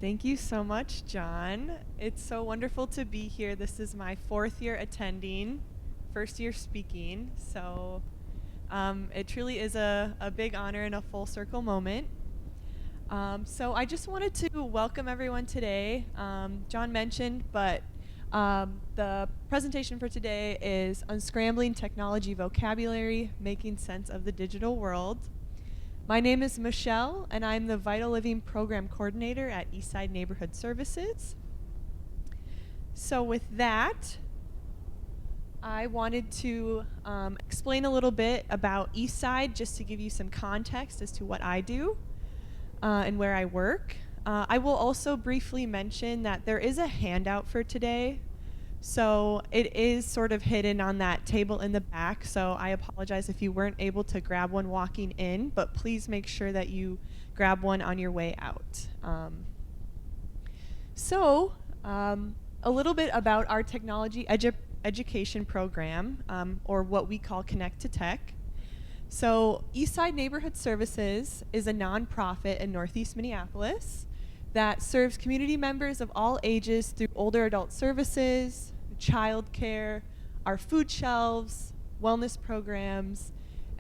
Thank you so much, John. It's so wonderful to be here. This is my 4th year attending, 1st year speaking. So it truly is a big honor and a full circle moment. So I just wanted to welcome everyone today. John mentioned, but the presentation for today is Unscrambling Technology Vocabulary, Making Sense of the Digital World. My name is Michelle, and I'm the Vital Living Program Coordinator at Eastside Neighborhood Services. So with that, I wanted to explain a little bit about Eastside, just to give you some context as to what I do and where I work. I will also briefly mention that there is a handout for today. So it is sort of hidden on that table in the back, so I apologize if you weren't able to grab one walking in, but please make sure that you grab one on your way out. A little bit about our technology education program, or what we call Connect to Tech. So Eastside Neighborhood Services is a nonprofit in Northeast Minneapolis that serves community members of all ages through older adult services, childcare, our food shelves, wellness programs,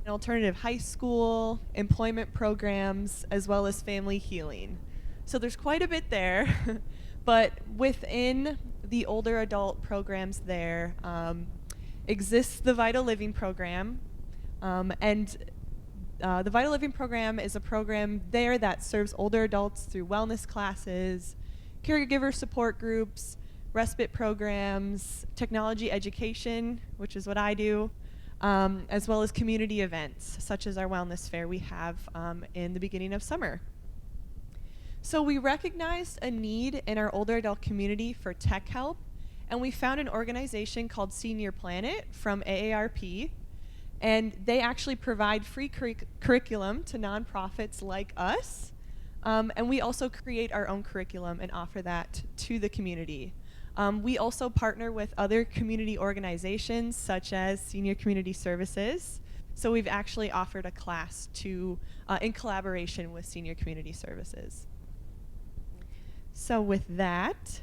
an alternative high school, employment programs, as well as family healing. So there's quite a bit there, but within the older adult programs there exists the Vital Living program, the Vital Living program is a program there that serves older adults through wellness classes, caregiver support groups, respite programs, technology education, which is what I do, as well as community events, such as our wellness fair we have in the beginning of summer. So we recognized a need in our older adult community for tech help, and we found an organization called Senior Planet from AARP. And they actually provide free curriculum to nonprofits like us. And we also create our own curriculum and offer that to the community. We also partner with other community organizations such as Senior Community Services. So we've actually offered a class in collaboration with Senior Community Services. So with that,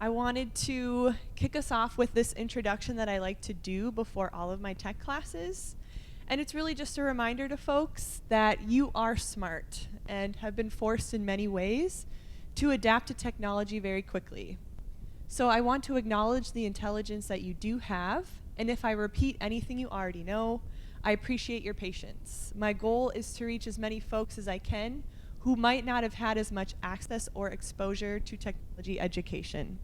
I wanted to kick us off with this introduction that I like to do before all of my tech classes. And it's really just a reminder to folks that you are smart and have been forced in many ways to adapt to technology very quickly. So I want to acknowledge the intelligence that you do have, and if I repeat anything you already know, I appreciate your patience. My goal is to reach as many folks as I can who might not have had as much access or exposure to technology education.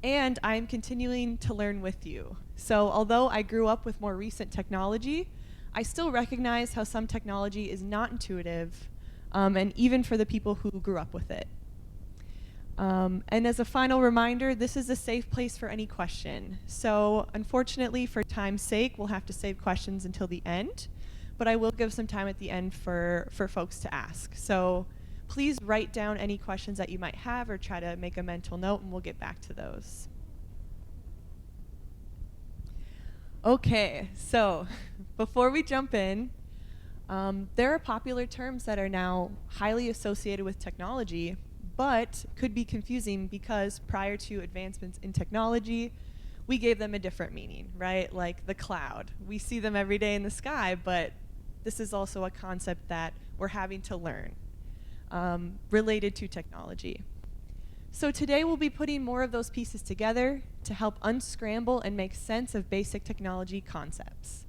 And I'm continuing to learn with you. So although I grew up with more recent technology, I still recognize how some technology is not intuitive, and even for the people who grew up with it. And as a final reminder, this is a safe place for any question. So unfortunately, for time's sake, we'll have to save questions until the end, but I will give some time at the end for folks to ask. So please write down any questions that you might have or try to make a mental note, and we'll get back to those. Okay, so before we jump in, there are popular terms that are now highly associated with technology, but could be confusing because prior to advancements in technology, we gave them a different meaning, right? Like the cloud. We see them every day in the sky, but this is also a concept that we're having to learn. Related to technology. So today we'll be putting more of those pieces together to help unscramble and make sense of basic technology concepts.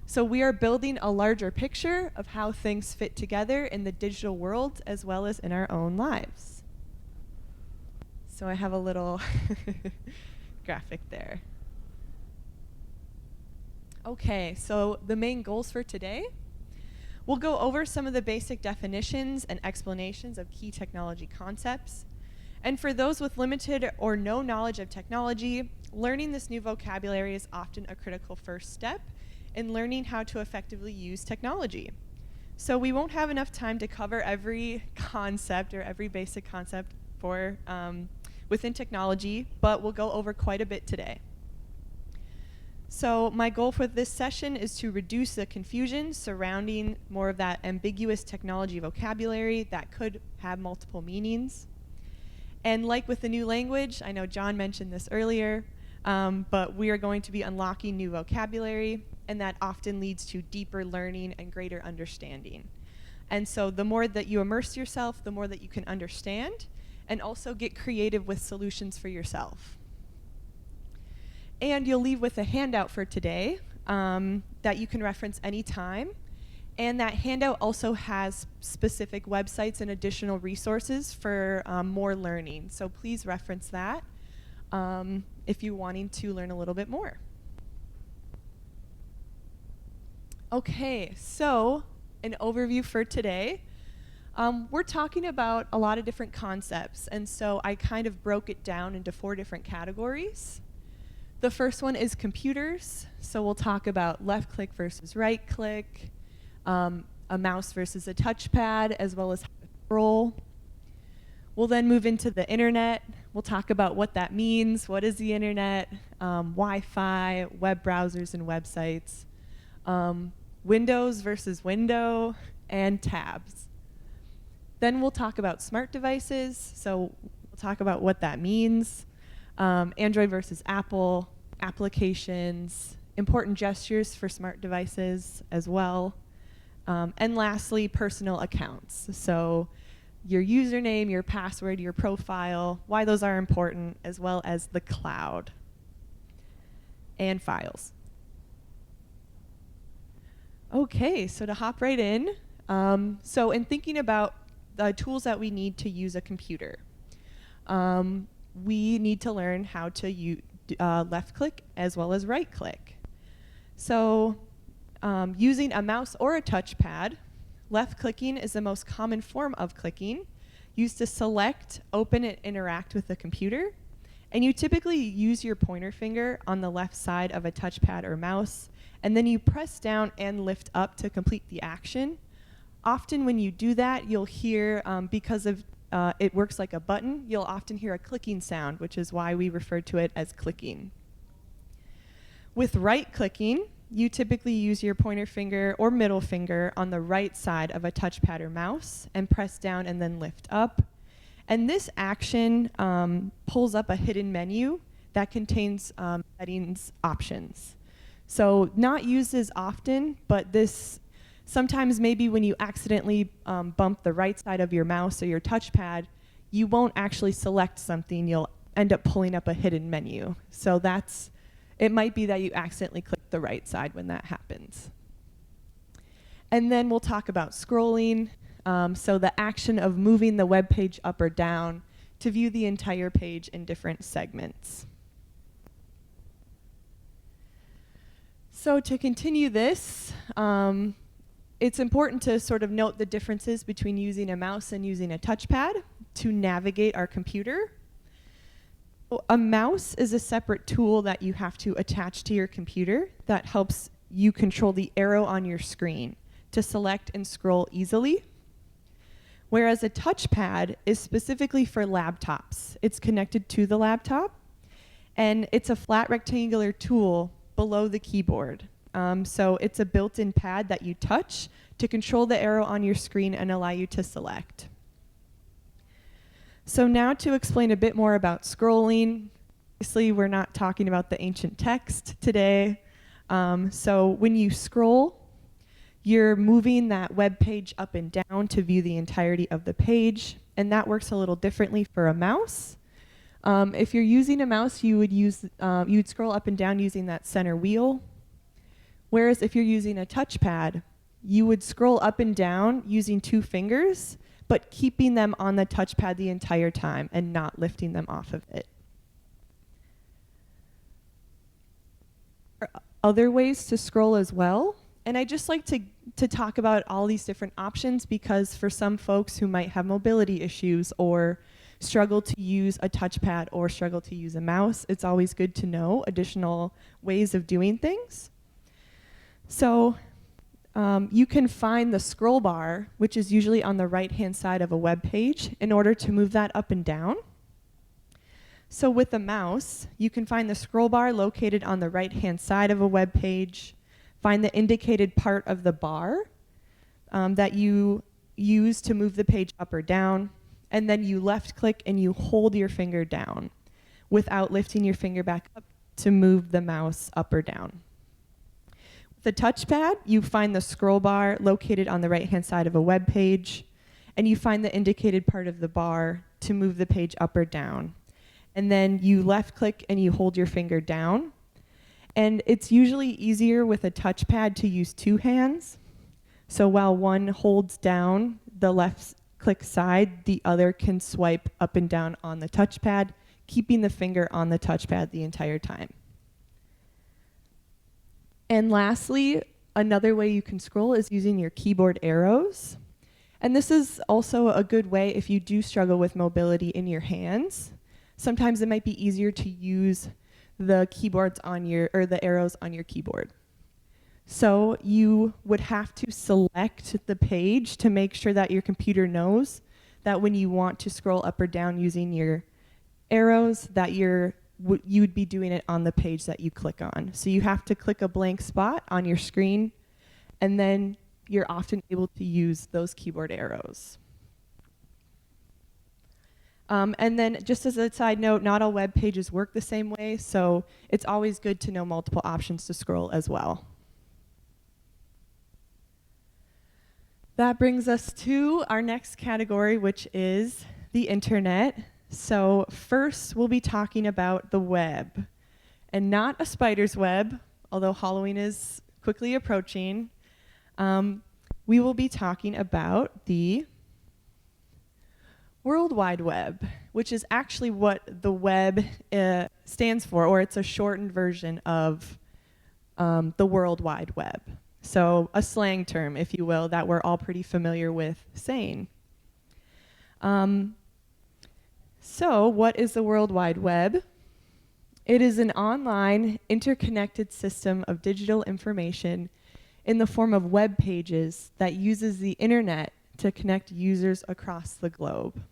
So we are building a larger picture of how things fit together in the digital world as well as in our own lives. So I have a little graphic there. Okay, so the main goals for today. We'll go over some of the basic definitions and explanations of key technology concepts. And for those with limited or no knowledge of technology, learning this new vocabulary is often a critical first step in learning how to effectively use technology. So we won't have enough time to cover every concept or every basic concept within technology, but we'll go over quite a bit today. So my goal for this session is to reduce the confusion surrounding more of that ambiguous technology vocabulary that could have multiple meanings. And like with the new language, I know John mentioned this earlier, but we are going to be unlocking new vocabulary, and that often leads to deeper learning and greater understanding. And so the more that you immerse yourself, the more that you can understand, and also get creative with solutions for yourself. And you'll leave with a handout for today that you can reference anytime. And that handout also has specific websites and additional resources for more learning. So please reference that if you're wanting to learn a little bit more. Okay, so an overview for today. We're talking about a lot of different concepts, and so I kind of broke it down into 4 different categories. The first one is computers, so we'll talk about left click versus right click, a mouse versus a touchpad, as well as how to scroll. We'll then move into the internet. We'll talk about what that means, what is the internet, Wi-Fi, web browsers and websites, Windows versus window, and tabs. Then we'll talk about smart devices, so we'll talk about what that means, Android versus Apple, applications, important gestures for smart devices as well, and lastly, personal accounts. So your username, your password, your profile, why those are important, as well as the cloud and files. Okay, so to hop right in, so in thinking about the tools that we need to use a computer, we need to learn how to left click as well as right click. So using a mouse or a touchpad, left clicking is the most common form of clicking, used to select, open, and interact with the computer. And you typically use your pointer finger on the left side of a touchpad or mouse, and then you press down and lift up to complete the action. Often when you do that, you'll hear, because of it works like a button, you'll often hear a clicking sound, which is why we refer to it as clicking. With right clicking, you typically use your pointer finger or middle finger on the right side of a touchpad or mouse and press down and then lift up. And this action pulls up a hidden menu that contains settings options. So not used as often, but this sometimes maybe when you accidentally bump the right side of your mouse or your touchpad, you won't actually select something, you'll end up pulling up a hidden menu. So it might be that you accidentally click the right side when that happens. And then we'll talk about scrolling. So the action of moving the web page up or down to view the entire page in different segments. So to continue this, it's important to sort of note the differences between using a mouse and using a touchpad to navigate our computer. A mouse is a separate tool that you have to attach to your computer that helps you control the arrow on your screen to select and scroll easily. Whereas a touchpad is specifically for laptops. It's connected to the laptop, and it's a flat rectangular tool below the keyboard. So it's a built-in pad that you touch to control the arrow on your screen and allow you to select. So now to explain a bit more about scrolling. Obviously, we're not talking about the ancient text today. So when you scroll, you're moving that web page up and down to view the entirety of the page, and that works a little differently for a mouse. If you're using a mouse, you would scroll up and down using that center wheel. Whereas if you're using a touchpad, you would scroll up and down using 2 fingers, but keeping them on the touchpad the entire time and not lifting them off of it. There are other ways to scroll as well, and I just like to talk about all these different options because for some folks who might have mobility issues or struggle to use a touchpad or struggle to use a mouse, it's always good to know additional ways of doing things. So you can find the scroll bar, which is usually on the right-hand side of a web page, in order to move that up and down. So with a mouse, you can find the scroll bar located on the right-hand side of a web page, find the indicated part of the bar that you use to move the page up or down, and then you left-click and you hold your finger down without lifting your finger back up to move the mouse up or down. With the touchpad, you find the scroll bar located on the right-hand side of a web page, and you find the indicated part of the bar to move the page up or down. And then you left-click and you hold your finger down. And it's usually easier with a touchpad to use two hands. So while one holds down the left-click side, the other can swipe up and down on the touchpad, keeping the finger on the touchpad the entire time. And lastly, another way you can scroll is using your keyboard arrows. And this is also a good way if you do struggle with mobility in your hands. Sometimes it might be easier to use the keyboards on your, or the arrows on your keyboard. So you would have to select the page to make sure that your computer knows that when you want to scroll up or down using your arrows, that you would be doing it on the page that you click on. So you have to click a blank spot on your screen, and then you're often able to use those keyboard arrows. And then just as a side note, not all web pages work the same way, so it's always good to know multiple options to scroll as well. That brings us to our next category, which is the internet. So first, we'll be talking about the web, and not a spider's web, although Halloween is quickly approaching. We will be talking about the World Wide Web, which is actually what the web stands for, or it's a shortened version of the World Wide Web. So a slang term, if you will, that we're all pretty familiar with saying. So what is the World Wide Web? It is an online, interconnected system of digital information in the form of web pages that uses the internet to connect users across the globe.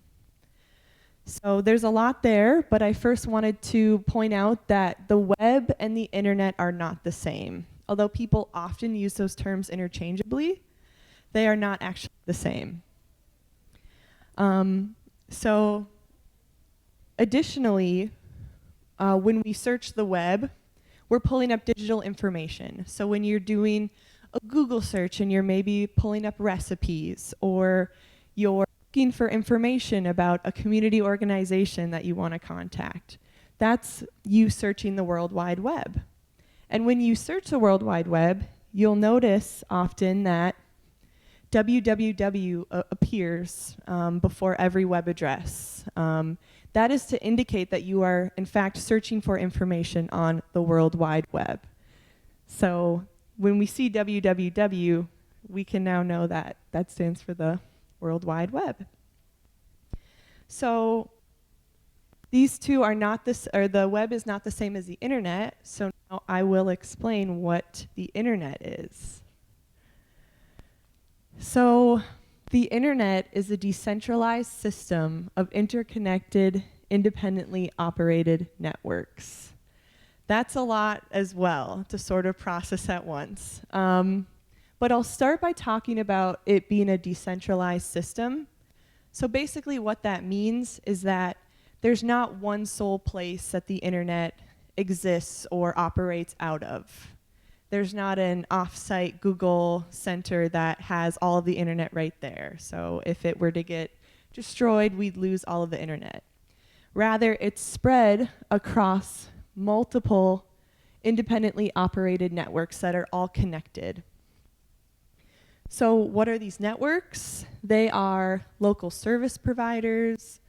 So there's a lot there, but I first wanted to point out that the web and the internet are not the same. Although people often use those terms interchangeably, they are not actually the same. So additionally, when we search the web, we're pulling up digital information. So when you're doing a Google search and you're maybe pulling up recipes, or you're looking for information about a community organization that you want to contact, that's you searching the World Wide Web. And when you search the World Wide Web, you'll notice often that www appears before every web address. That is to indicate that you are, in fact, searching for information on the World Wide Web. So when we see www, we can now know that that stands for the World Wide Web. So these two are not this, or the web is not the same as the internet, so now I will explain what the internet is. So the internet is a decentralized system of interconnected, independently operated networks. That's a lot as well to sort of process at once. But I'll start by talking about it being a decentralized system. So basically what that means is that there's not one sole place that the internet exists or operates out of. There's not an off-site Google center that has all of the internet right there. So if it were to get destroyed, we'd lose all of the internet. Rather, it's spread across multiple independently operated networks that are all connected. So what are these networks? They are local service providers,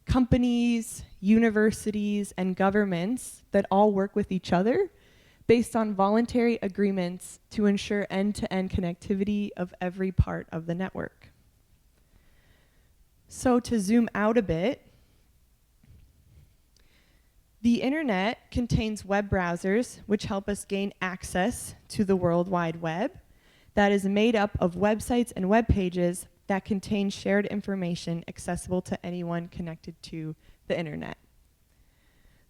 companies, universities, and governments that all work with each other based on voluntary agreements to ensure end-to-end connectivity of every part of the network. So to zoom out a bit, the internet contains web browsers which help us gain access to the World Wide Web that is made up of websites and web pages that contain shared information accessible to anyone connected to the internet.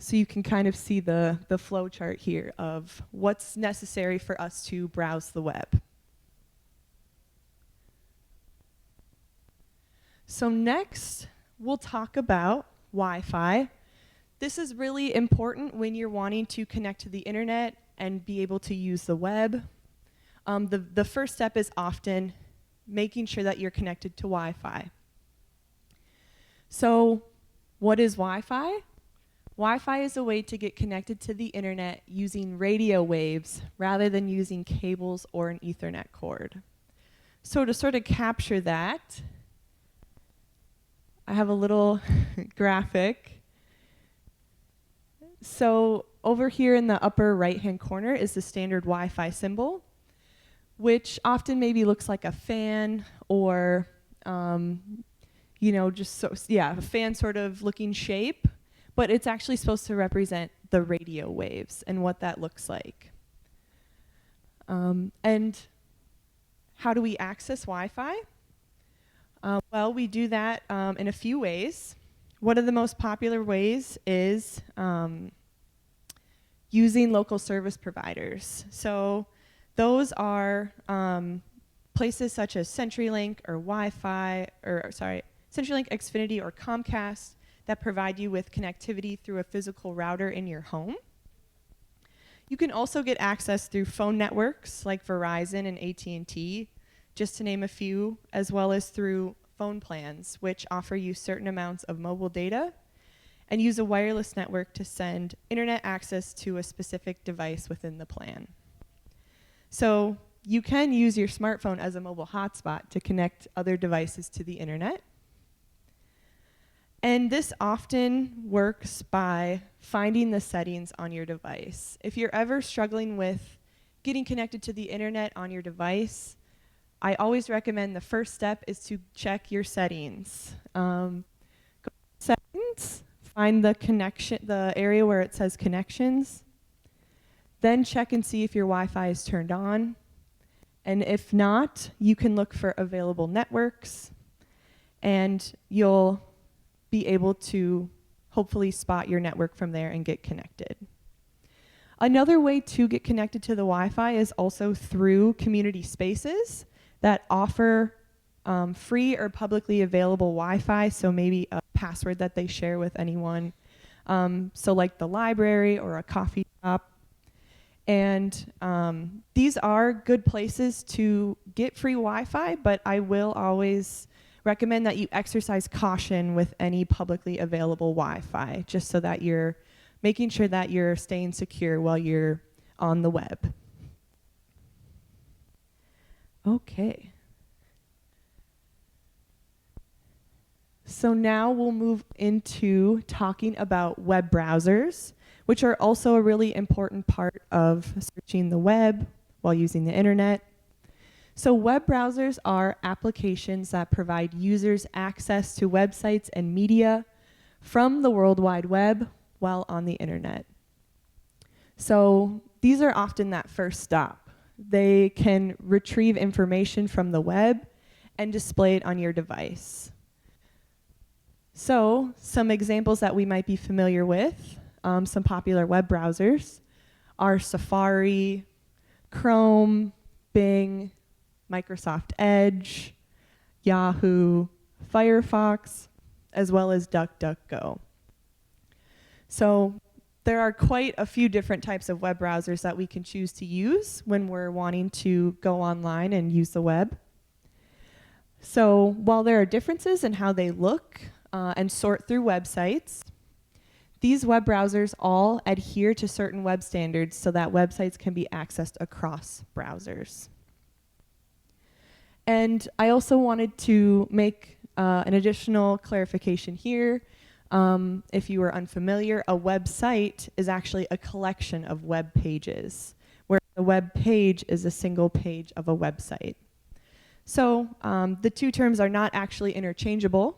So you can kind of see the flow chart here of what's necessary for us to browse the web. So next, we'll talk about Wi-Fi. This is really important when you're wanting to connect to the internet and be able to use the web. The first step is often making sure that you're connected to Wi-Fi. So what is Wi-Fi? Wi-Fi is a way to get connected to the internet using radio waves rather than using cables or an Ethernet cord. So to sort of capture that, I have a little graphic. So over here in the upper right-hand corner is the standard Wi-Fi symbol, which often maybe looks like a fan or, a fan sort of looking shape, but it's actually supposed to represent the radio waves and what that looks like. And how do we access Wi-Fi? Well, we do that in a few ways. One of the most popular ways is using local service providers. So those are places such as CenturyLink or CenturyLink, Xfinity, or Comcast that provide you with connectivity through a physical router in your home. You can also get access through phone networks like Verizon and AT&T, just to name a few, as well as through phone plans, which offer you certain amounts of mobile data and use a wireless network to send internet access to a specific device within the plan. So you can use your smartphone as a mobile hotspot to connect other devices to the internet. And this often works by finding the settings on your device. If you're ever struggling with getting connected to the internet on your device, I always recommend the first step is to check your settings. Go to settings, find the area where it says connections, then check and see if your Wi-Fi is turned on. And if not, you can look for available networks, and you'll be able to hopefully spot your network from there and get connected. Another way to get connected to the Wi-Fi is also through community spaces that offer free or publicly available Wi-Fi, so maybe a password that they share with anyone. So like the library or a coffee shop. And these are good places to get free Wi-Fi, but I will always recommend that you exercise caution with any publicly available Wi-Fi, just so that you're making sure that you're staying secure while you're on the web. Okay. So now we'll move into talking about web browsers, which are also a really important part of searching the web while using the internet. So web browsers are applications that provide users access to websites and media from the World Wide Web while on the internet. So these are often that first stop. They can retrieve information from the web and display it on your device. So some examples that we might be familiar with, some popular web browsers, are Safari, Chrome, Bing, Microsoft Edge, Yahoo, Firefox, as well as DuckDuckGo. So there are quite a few different types of web browsers that we can choose to use when we're wanting to go online and use the web. So while there are differences in how they look and sort through websites, these web browsers all adhere to certain web standards so that websites can be accessed across browsers. And I also wanted to make an additional clarification here. If you are unfamiliar, a website is actually a collection of web pages, where a web page is a single page of a website. So the two terms are not actually interchangeable.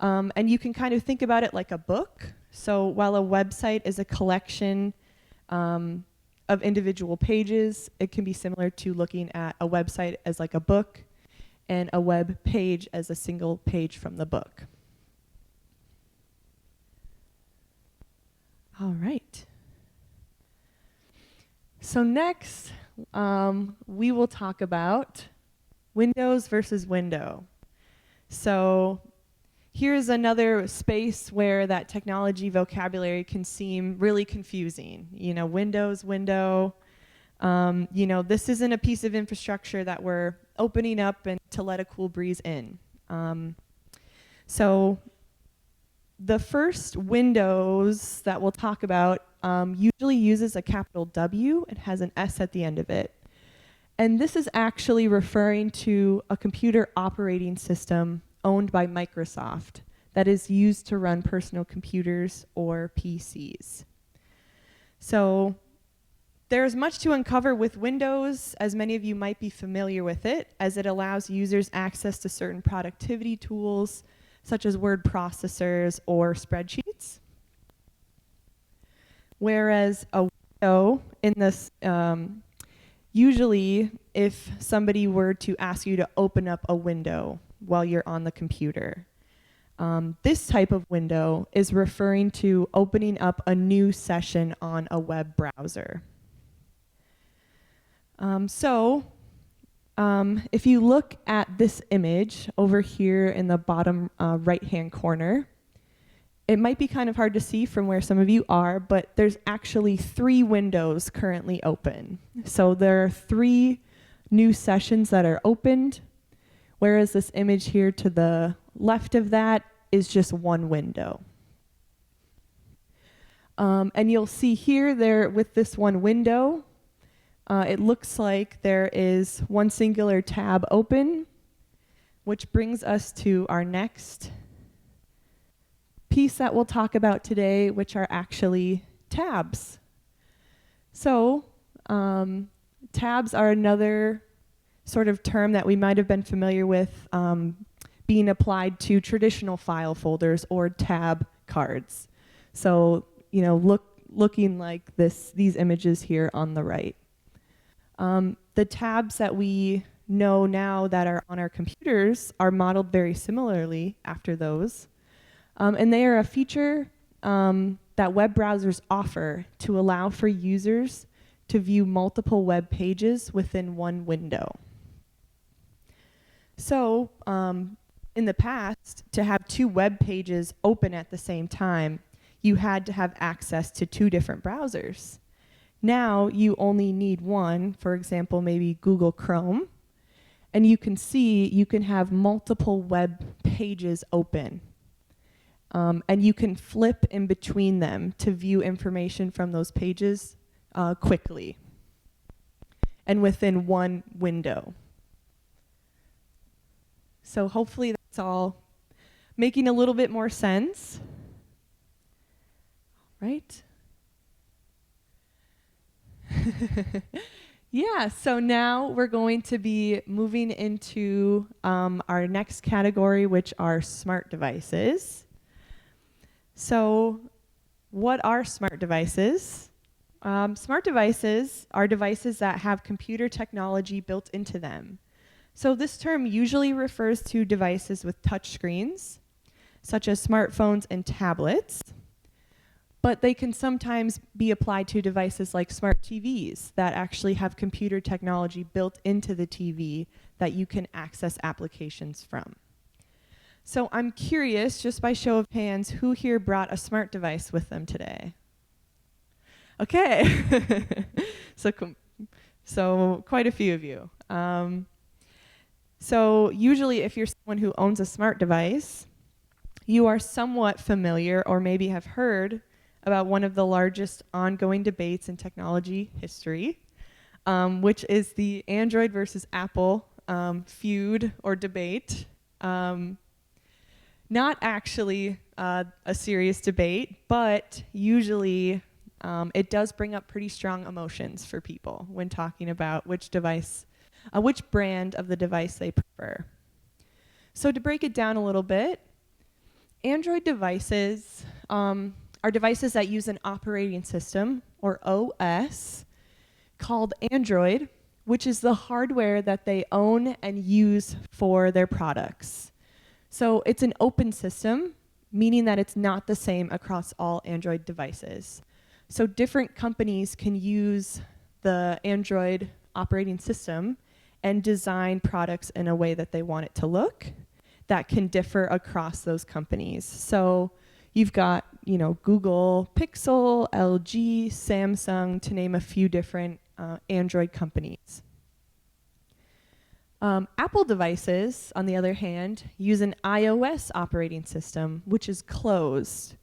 And you can kind of think about it like a book. So while a website is a collection of individual pages, it can be similar to looking at a website as like a book and a web page as a single page from the book. All right. So next, we will talk about Windows versus window. So here's another space where that technology vocabulary can seem really confusing. You know, Windows, window. You know, this isn't a piece of infrastructure that we're opening up and to let a cool breeze in. So the first Windows that we'll talk about usually uses a capital W. It has an S at the end of it. And this is actually referring to a computer operating system owned by Microsoft that is used to run personal computers or PCs. So there's much to uncover with Windows, as many of you might be familiar with it, as it allows users access to certain productivity tools, such as word processors or spreadsheets. Whereas a window in this, usually if somebody were to ask you to open up a window while you're on the computer, this type of window is referring to opening up a new session on a web browser. If you look at this image over here in the bottom right-hand corner, it might be kind of hard to see from where some of you are, but there's actually 3 windows currently open. So there are 3 new sessions that are opened, whereas this image here to the left of that is just 1 window. And you'll see here there with this 1 window, it looks like there is 1 singular tab open, which brings us to our next piece that we'll talk about today, which are actually tabs. So tabs are another sort of term that we might have been familiar with being applied to traditional file folders or tab cards. So, you know, looking like these images here on the right. The tabs that we know now that are on our computers are modeled very similarly after those. And they are a feature that web browsers offer to allow for users to view multiple web pages within 1 window. So in the past, to have 2 web pages open at the same time, you had to have access to 2 different browsers. Now you only need 1, for example, maybe Google Chrome, and you can see you can have multiple web pages open. And you can flip in between them to view information from those pages quickly and within 1 window. So hopefully that's all making a little bit more sense, right? Yeah, so now we're going to be moving into our next category, which are smart devices. So what are smart devices? Smart devices are devices that have computer technology built into them. So this term usually refers to devices with touch screens, such as smartphones and tablets, but they can sometimes be applied to devices like smart TVs that actually have computer technology built into the TV that you can access applications from. So I'm curious, just by show of hands, who here brought a smart device with them today? Okay, so quite a few of you. So usually if you're someone who owns a smart device, you are somewhat familiar or maybe have heard about one of the largest ongoing debates in technology history, which is the Android versus Apple feud or debate. Not actually a serious debate, but usually it does bring up pretty strong emotions for people when talking about which device, which brand of the device they prefer. So to break it down a little bit, Android devices are devices that use an operating system, or OS, called Android, which is the hardware that they own and use for their products. So it's an open system, meaning that it's not the same across all Android devices. So different companies can use the Android operating system and design products in a way that they want it to look that can differ across those companies. So you've got, Google Pixel, LG, Samsung, to name a few different Android companies. Apple devices, on the other hand, use an iOS operating system, which is closed,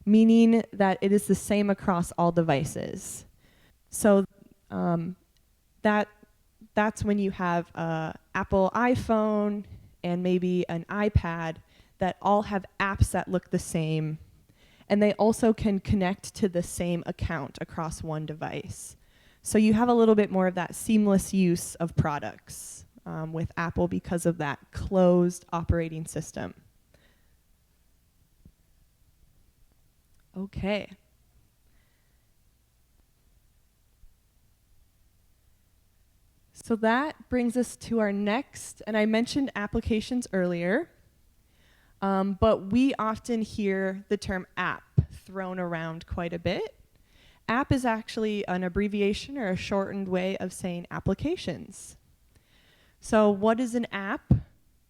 meaning that it is the same across all devices. So that's when you have an Apple iPhone and maybe an iPad that all have apps that look the same. And they also can connect to the same account across one device. So you have a little bit more of that seamless use of products with Apple because of that closed operating system. Okay. So that brings us to our next, and I mentioned applications earlier, but we often hear the term app thrown around quite a bit. App is actually an abbreviation or a shortened way of saying applications. So what is an app,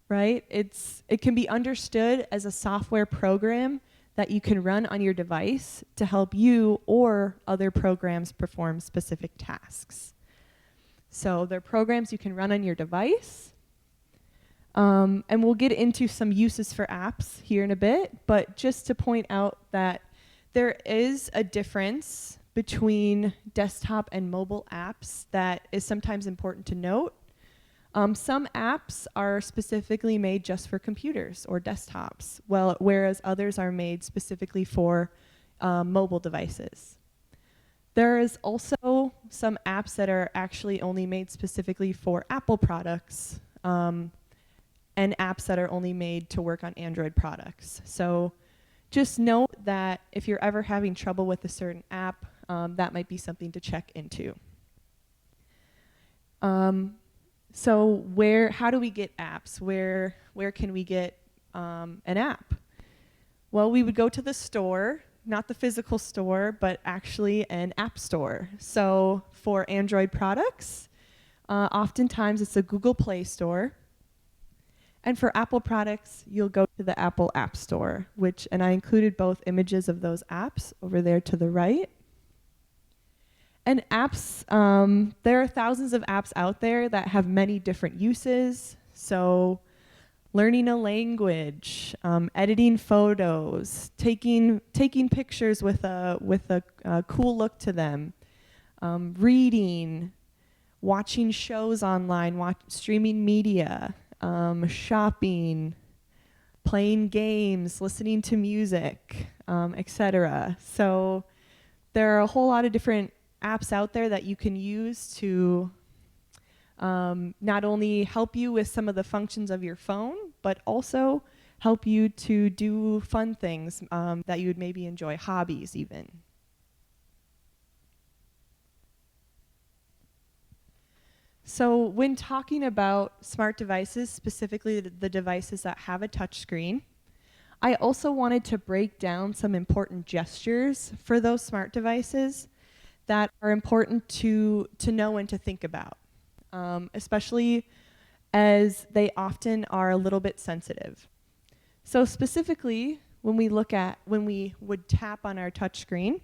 right? It can be understood as a software program that you can run on your device to help you or other programs perform specific tasks. So they're programs you can run on your device. And we'll get into some uses for apps here in a bit, but just to point out that there is a difference between desktop and mobile apps that is sometimes important to note. Some apps are specifically made just for computers or desktops, whereas others are made specifically for mobile devices. There is also some apps that are actually only made specifically for Apple products, and apps that are only made to work on Android products. So just note that if you're ever having trouble with a certain app, that might be something to check into. So how do we get apps? Where can we get an app? Well, we would go to the store, not the physical store, but actually an app store. So for Android products, oftentimes it's a Google Play Store. And for Apple products, you'll go to the Apple App Store, and I included both images of those apps over there to the right. And apps, there are thousands of apps out there that have many different uses. So learning a language, editing photos, taking pictures with a cool look to them, reading, watching shows online, streaming media, shopping, playing games, listening to music, etc. So there are a whole lot of different apps out there that you can use to not only help you with some of the functions of your phone, but also help you to do fun things that you would maybe enjoy, hobbies even. So when talking about smart devices, specifically the devices that have a touchscreen, I also wanted to break down some important gestures for those smart devices that are important to know and to think about, especially as they often are a little bit sensitive. So specifically, when we would tap on our touchscreen,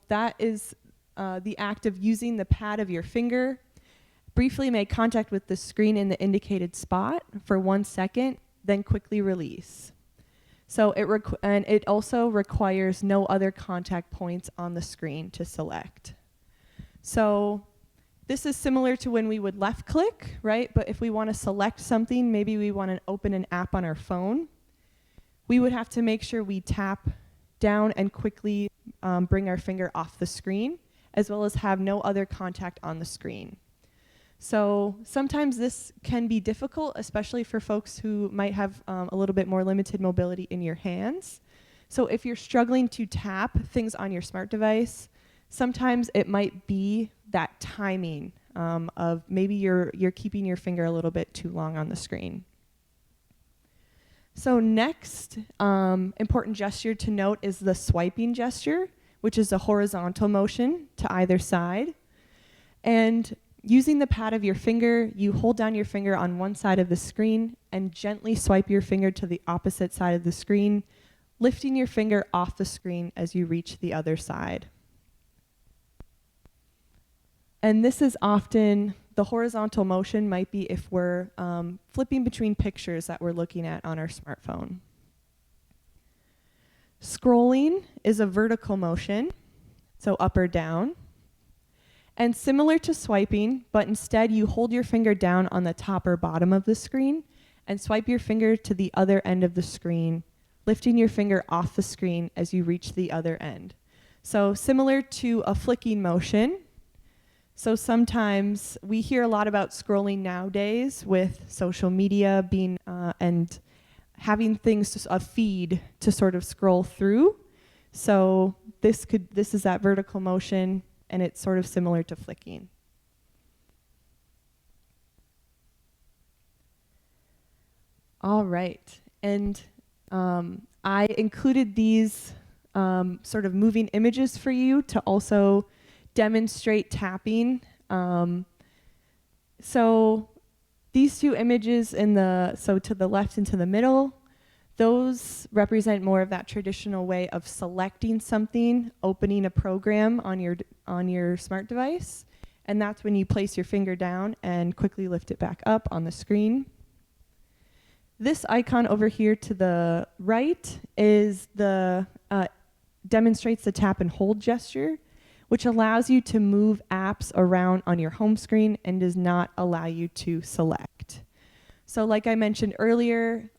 that is the act of using the pad of your finger, briefly make contact with the screen in the indicated spot for 1 second, then quickly release. So it also requires no other contact points on the screen to select. So this is similar to when we would left click, right? But if we want to select something, maybe we want to open an app on our phone, we would have to make sure we tap down and quickly bring our finger off the screen, as well as have no other contact on the screen. So sometimes this can be difficult, especially for folks who might have a little bit more limited mobility in your hands. So if you're struggling to tap things on your smart device, sometimes it might be that timing of maybe you're keeping your finger a little bit too long on the screen. So next important gesture to note is the swiping gesture, which is a horizontal motion to either side. And using the pad of your finger, you hold down your finger on one side of the screen and gently swipe your finger to the opposite side of the screen, lifting your finger off the screen as you reach the other side. And this is often, the horizontal motion might be if we're flipping between pictures that we're looking at on our smartphone. Scrolling is a vertical motion, so up or down. And similar to swiping, but instead you hold your finger down on the top or bottom of the screen and swipe your finger to the other end of the screen, lifting your finger off the screen as you reach the other end. So similar to a flicking motion. So sometimes we hear a lot about scrolling nowadays with social media being and having things, a feed to sort of scroll through. So this is that vertical motion, and it's sort of similar to flicking. All right, and I included these sort of moving images for you to also demonstrate tapping. So these two images so to the left and to the middle, those represent more of that traditional way of selecting something, opening a program on your smart device, and that's when you place your finger down and quickly lift it back up on the screen. This icon over here to the right is demonstrates the tap and hold gesture, which allows you to move apps around on your home screen and does not allow you to select. So like I mentioned earlier,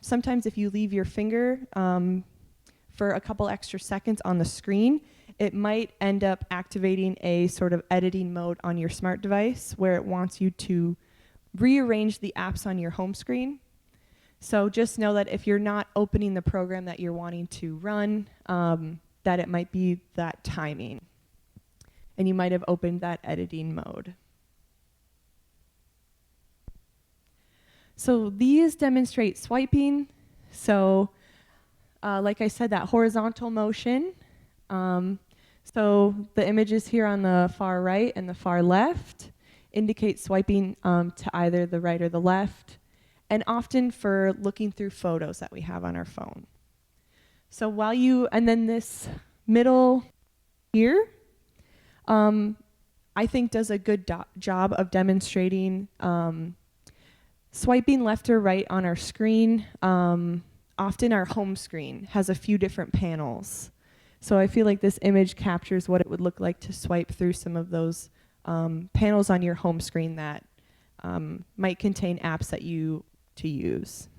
sometimes if you leave your finger for a couple extra seconds on the screen, it might end up activating a sort of editing mode on your smart device where it wants you to rearrange the apps on your home screen. So just know that if you're not opening the program that you're wanting to run, that it might be that timing. And you might have opened that editing mode. So these demonstrate swiping. So like I said, that horizontal motion. So the images here on the far right and the far left indicate swiping to either the right or the left, and often for looking through photos that we have on our phone. So and then this middle here, I think does a good job of demonstrating swiping left or right on our screen. Often our home screen has a few different panels. So I feel like this image captures what it would look like to swipe through some of those panels on your home screen that might contain apps that you to use.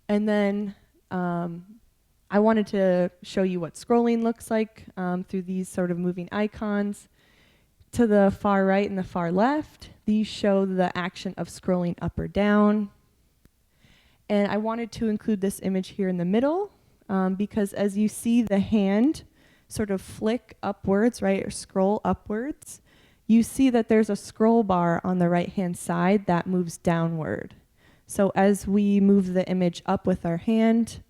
And then I wanted to show you what scrolling looks like through these sort of moving icons. To the far right and the far left, these show the action of scrolling up or down. And I wanted to include this image here in the middle because as you see the hand sort of flick upwards, right, or scroll upwards, you see that there's a scroll bar on the right-hand side that moves downward. So as we move the image up with our hand,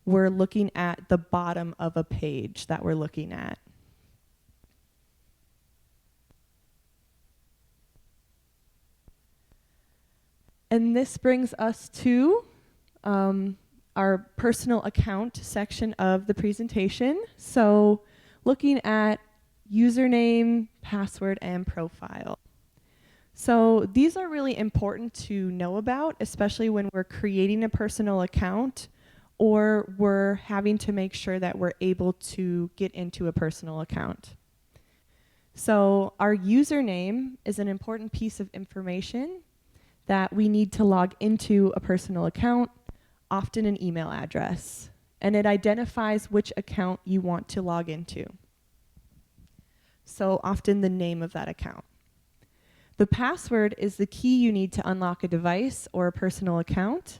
we're looking at the bottom of a page that we're looking at. And this brings us to our personal account section of the presentation. So looking at username, password, and profile. So these are really important to know about, especially when we're creating a personal account or we're having to make sure that we're able to get into a personal account. So our username is an important piece of information that we need to log into a personal account, often an email address, and it identifies which account you want to log into. So often the name of that account. The password is the key you need to unlock a device or a personal account,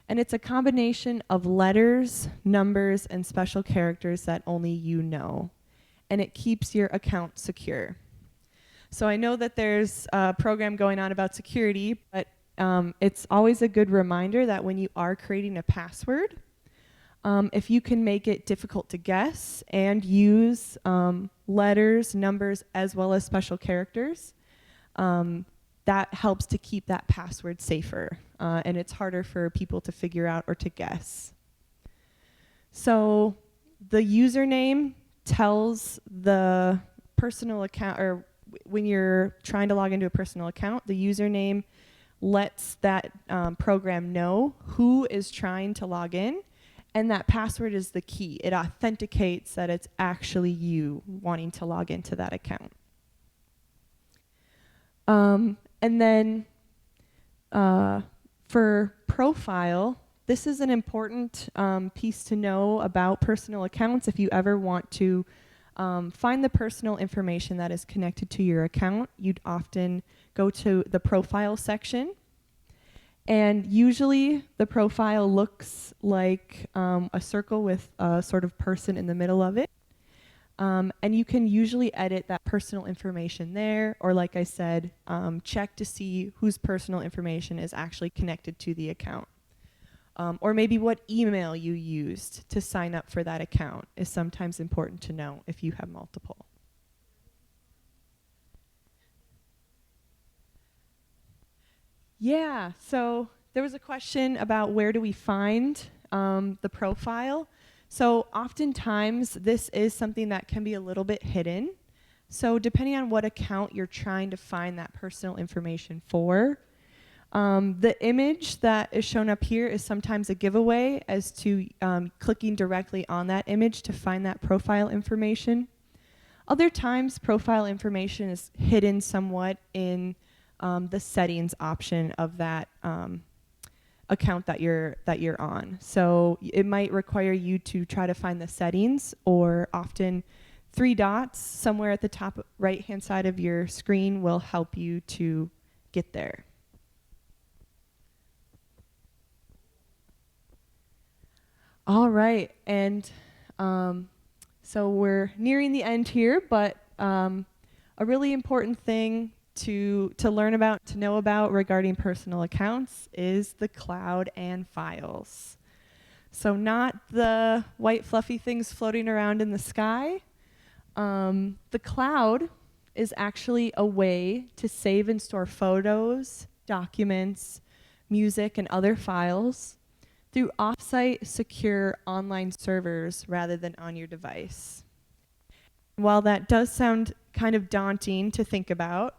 and it's a combination of letters, numbers, and special characters that only you know, and it keeps your account secure. So I know that there's a program going on about security, but it's always a good reminder that when you are creating a password, If you can make it difficult to guess and use letters, numbers, as well as special characters, that helps to keep that password safer, and it's harder for people to figure out or to guess. So the username tells the personal account, or when you're trying to log into a personal account, the username lets that program know who is trying to log in, and that password is the key. It authenticates that it's actually you wanting to log into that account. And then for profile, this is an important piece to know about personal accounts. If you ever want to find the personal information that is connected to your account, you'd often go to the profile section. And usually the profile looks like a circle with a sort of person in the middle of it. And you can usually edit that personal information there, or like I said, check to see whose personal information is actually connected to the account. Or maybe what email you used to sign up for that account is sometimes important to know if you have multiple. Yeah, so there was a question about where do we find the profile. So oftentimes this is something that can be a little bit hidden. So depending on what account you're trying to find that personal information for, the image that is shown up here is sometimes a giveaway as to clicking directly on that image to find that profile information. Other times profile information is hidden somewhat in the settings option of that account that you're on. So it might require you to try to find the settings, or often 3 dots somewhere at the top right hand side of your screen will help you to get there. All right, and so we're nearing the end here, but a really important thing to learn about, to know about regarding personal accounts is the cloud and files. So not the white fluffy things floating around in the sky. The cloud is actually a way to save and store photos, documents, music, and other files through off-site secure online servers rather than on your device. While that does sound kind of daunting to think about,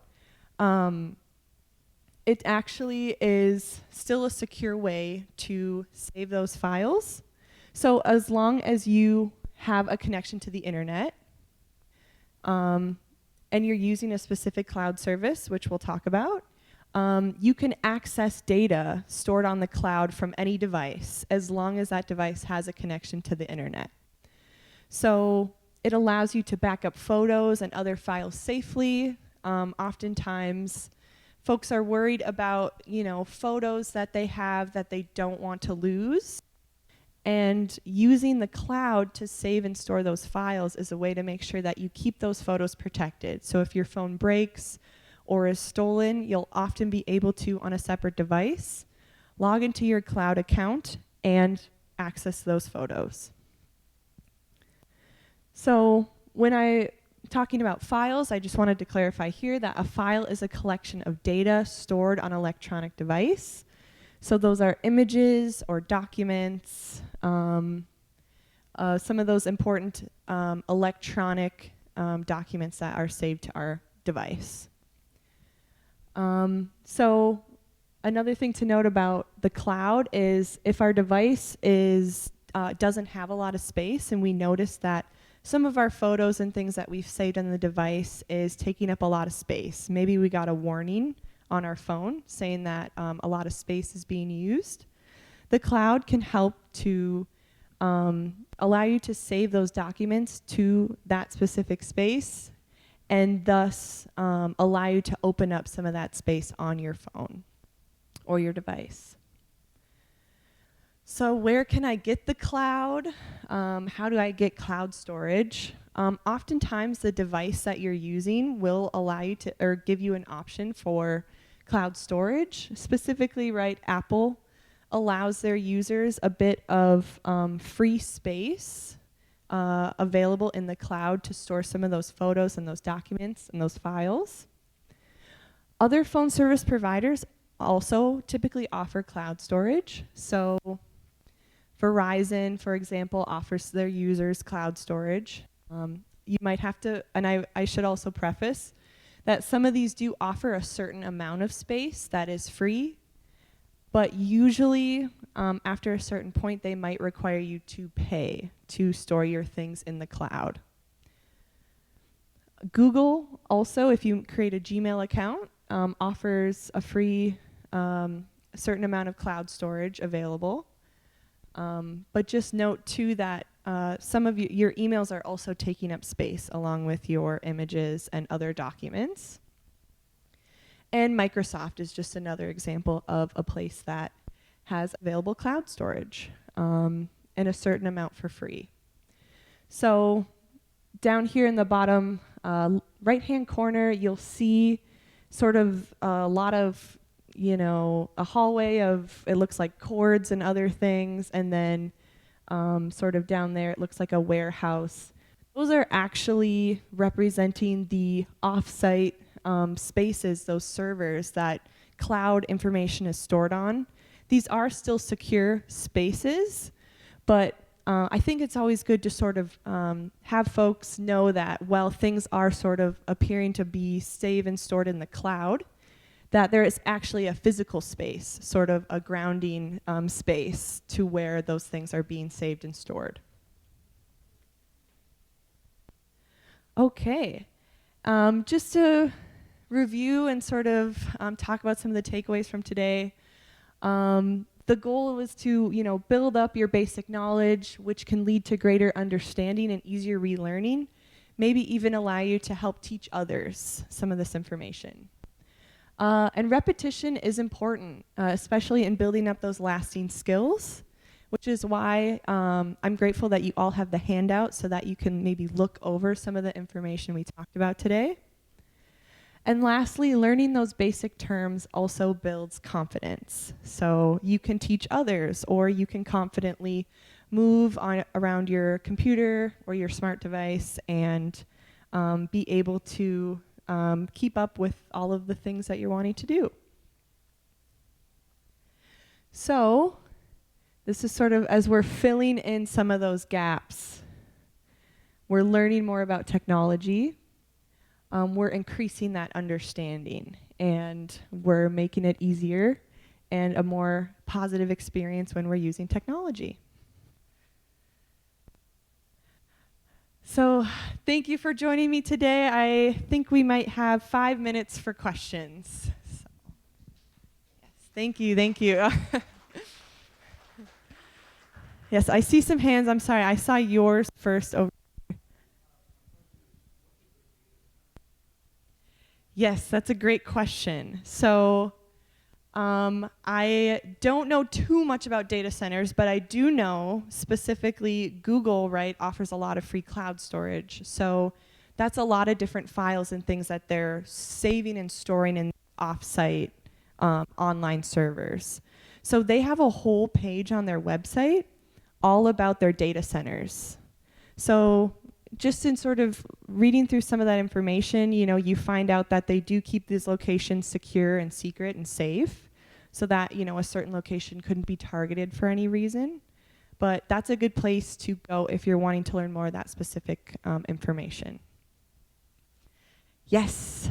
it actually is still a secure way to save those files. So as long as you have a connection to the internet, and you're using a specific cloud service, which we'll talk about, you can access data stored on the cloud from any device as long as that device has a connection to the internet. So it allows you to back up photos and other files safely. Oftentimes, folks are worried about, photos that they have that they don't want to lose. And using the cloud to save and store those files is a way to make sure that you keep those photos protected. So if your phone breaks or is stolen, you'll often be able to, on a separate device, log into your cloud account and access those photos. So when I'm talking about files, I just wanted to clarify here that a file is a collection of data stored on an electronic device. So those are images or documents, some of those important electronic documents that are saved to our device. So another thing to note about the cloud is if our device doesn't have a lot of space, and we notice that some of our photos and things that we've saved on the device is taking up a lot of space. Maybe we got a warning on our phone saying that a lot of space is being used. The cloud can help to allow you to save those documents to that specific space, and thus allow you to open up some of that space on your phone or your device. So where can I get the cloud? How do I get cloud storage? Oftentimes the device that you're using will allow you to, or give you an option for cloud storage. Specifically, right, Apple allows their users a bit of free space available in the cloud to store some of those photos and those documents and those files. Other phone service providers also typically offer cloud storage. So Verizon, for example, offers their users cloud storage. You might have to, and I should also preface that some of these do offer a certain amount of space that is free, but usually after a certain point, they might require you to pay to store your things in the cloud. Google also, if you create a Gmail account, offers a free certain amount of cloud storage available. But just note too that some of your emails are also taking up space along with your images and other documents. And Microsoft is just another example of a place that has available cloud storage and a certain amount for free. So down here in the bottom right-hand corner, you'll see sort of a lot of, a hallway of, it looks like cords and other things, and then sort of down there, it looks like a warehouse. Those are actually representing the offsite spaces, those servers that cloud information is stored on. These are still secure spaces, but I think it's always good to sort of have folks know that while things are sort of appearing to be saved and stored in the cloud, that there is actually a physical space, sort of a grounding space to where those things are being saved and stored. Okay, just to review and sort of talk about some of the takeaways from today. The goal was to, build up your basic knowledge, which can lead to greater understanding and easier relearning, maybe even allow you to help teach others some of this information. And repetition is important, especially in building up those lasting skills, which is why I'm grateful that you all have the handout so that you can maybe look over some of the information we talked about today. And lastly, learning those basic terms also builds confidence. So you can teach others, or you can confidently move around your computer or your smart device and be able to keep up with all of the things that you're wanting to do. So this is sort of as we're filling in some of those gaps. We're learning more about technology. We're increasing that understanding, and we're making it easier and a more positive experience when we're using technology. So thank you for joining me today. I think we might have 5 minutes for questions. So, yes, thank you. Yes, I see some hands. I'm sorry, I saw yours first over. Yes, that's a great question. So I don't know too much about data centers, but I do know specifically Google, right, offers a lot of free cloud storage. So that's a lot of different files and things that they're saving and storing in offsite online servers. So they have a whole page on their website all about their data centers. So just in sort of reading through some of that information, you find out that they do keep these locations secure and secret and safe so that, a certain location couldn't be targeted for any reason. But that's a good place to go if you're wanting to learn more of that specific information. Yes.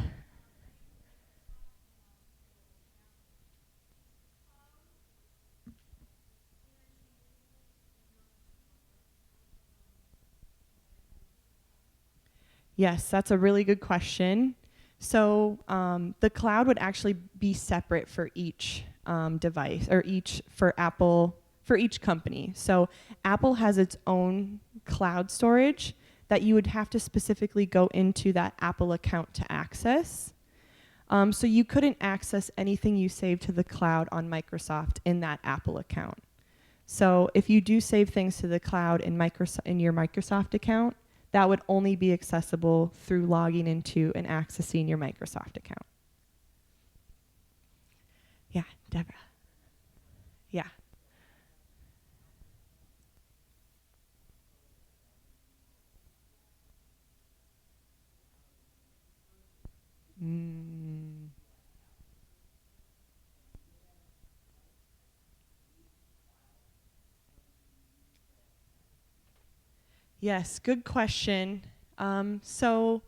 Yes, that's a really good question. So the cloud would actually be separate for each device, or for each company. So Apple has its own cloud storage that you would have to specifically go into that Apple account to access. So you couldn't access anything you save to the cloud on Microsoft in that Apple account. So if you do save things to the cloud in your Microsoft account, that would only be accessible through logging into and accessing your Microsoft account. Yeah, Deborah. Yeah. Yes, good question. So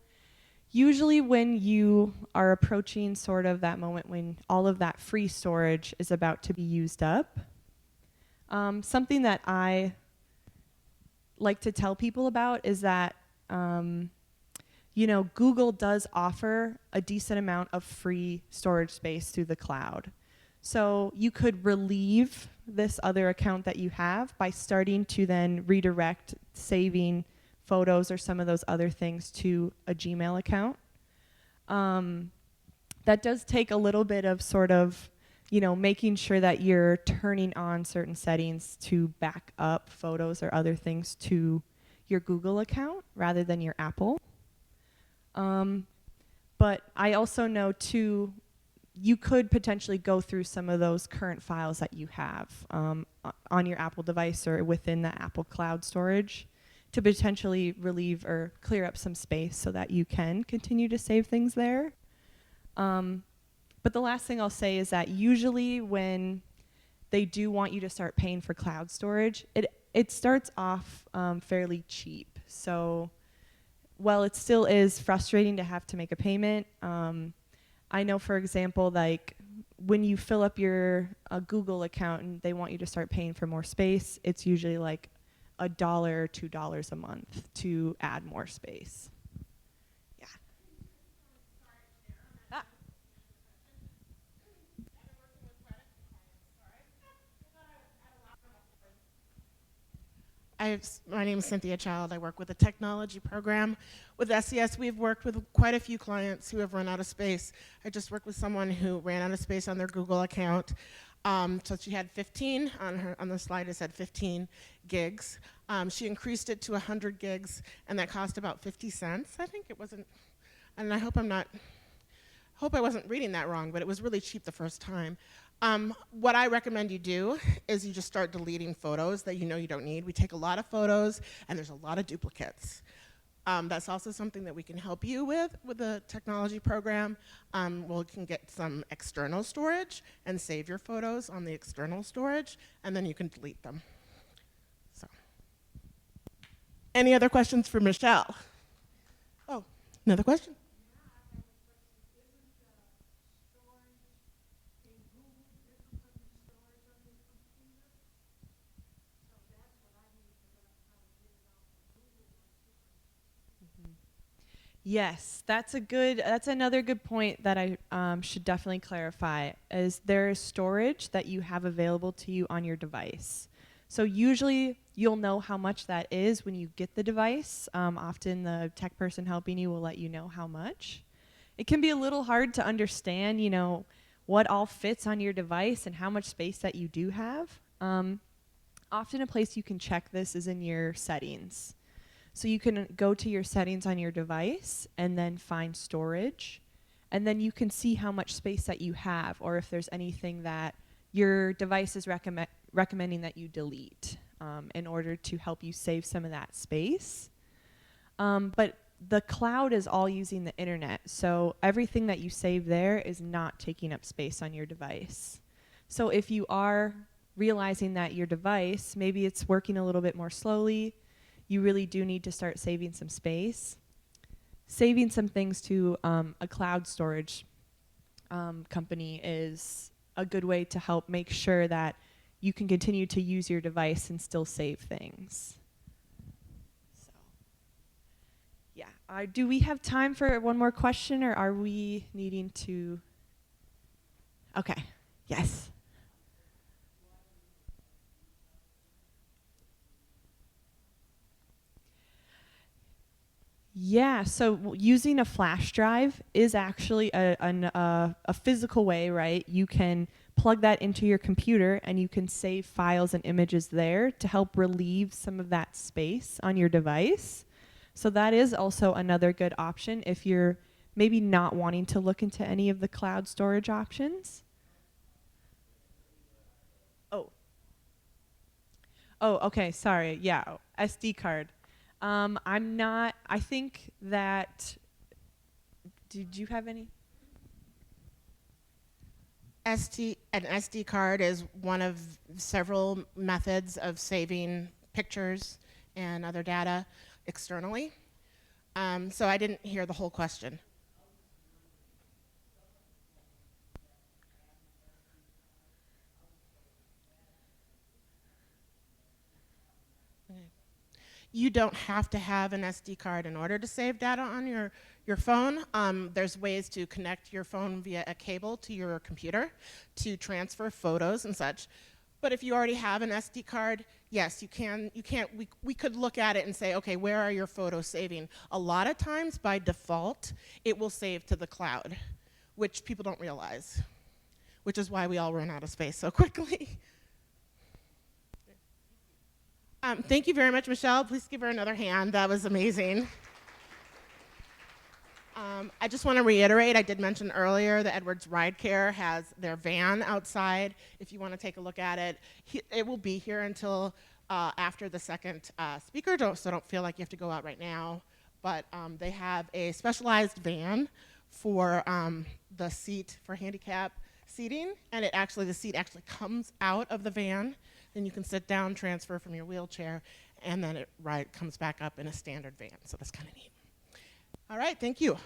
usually when you are approaching sort of that moment when all of that free storage is about to be used up, something that I like to tell people about is that, Google does offer a decent amount of free storage space through the cloud. So you could relieve this other account that you have by starting to then redirect saving photos or some of those other things to a Gmail account. That does take a little bit of sort of, making sure that you're turning on certain settings to back up photos or other things to your Google account rather than your Apple. But I also know too, you could potentially go through some of those current files that you have on your Apple device or within the Apple Cloud storage to potentially relieve or clear up some space so that you can continue to save things there. But the last thing I'll say is that usually when they do want you to start paying for cloud storage, it starts off fairly cheap. So while it still is frustrating to have to make a payment, I know, for example, like when you fill up your Google account and they want you to start paying for more space, it's usually like $1 or $2 a month to add more space. Yeah. Ah. My name is Cynthia Child. I work with a technology program. With SES, we've worked with quite a few clients who have run out of space. I just worked with someone who ran out of space on their Google account. So she had 15, on the slide it said 15 gigs. She increased it to 100 gigs, and that cost about 50 cents. I think it wasn't, and I hope I wasn't reading that wrong, but it was really cheap the first time. What I recommend you do is you just start deleting photos that you know you don't need. We take a lot of photos, and there's a lot of duplicates. That's also something that we can help you with the technology program. We can get some external storage and save your photos on the external storage, and then you can delete them. So, any other questions for Michelle? Oh, another question? Yes, that's another good point that I should definitely clarify, is there is storage that you have available to you on your device. So usually you'll know how much that is when you get the device. Often the tech person helping you will let you know how much. It can be a little hard to understand, what all fits on your device and how much space that you do have. Often a place you can check this is in your settings. So you can go to your settings on your device and then find storage. And then you can see how much space that you have, or if there's anything that your device is recommending that you delete in order to help you save some of that space. But the cloud is all using the internet. So everything that you save there is not taking up space on your device. So if you are realizing that your device, maybe it's working a little bit more slowly, you really do need to start saving some space. Saving some things to a cloud storage company is a good way to help make sure that you can continue to use your device and still save things. So, yeah. Do we have time for one more question, or are we needing to? Okay. Yes. Yeah, so using a flash drive is actually a physical way, right? You can plug that into your computer and you can save files and images there to help relieve some of that space on your device. So that is also another good option if you're maybe not wanting to look into any of the cloud storage options. Oh. Oh, okay, sorry. Yeah, SD card. I'm not, I think that, did you have any? An SD card is one of several methods of saving pictures and other data externally. So I didn't hear the whole question. You don't have to have an SD card in order to save data on your phone. There's ways to connect your phone via a cable to your computer to transfer photos and such. But if you already have an SD card, yes, you can. We could look at it and say, okay, where are your photos saving? A lot of times, by default, it will save to the cloud, which people don't realize, which is why we all run out of space so quickly. Thank you very much, Michelle. Please give her another hand. That was amazing. I just want to reiterate, I did mention earlier that Edwards Ride Care has their van outside. If you want to take a look at it, it will be here until after the second speaker, so don't feel like you have to go out right now. But they have a specialized van for the seat for handicap seating, and the seat actually comes out of the van. Then you can sit down, transfer from your wheelchair, and then it comes back up in a standard van. So that's kind of neat. All right, thank you.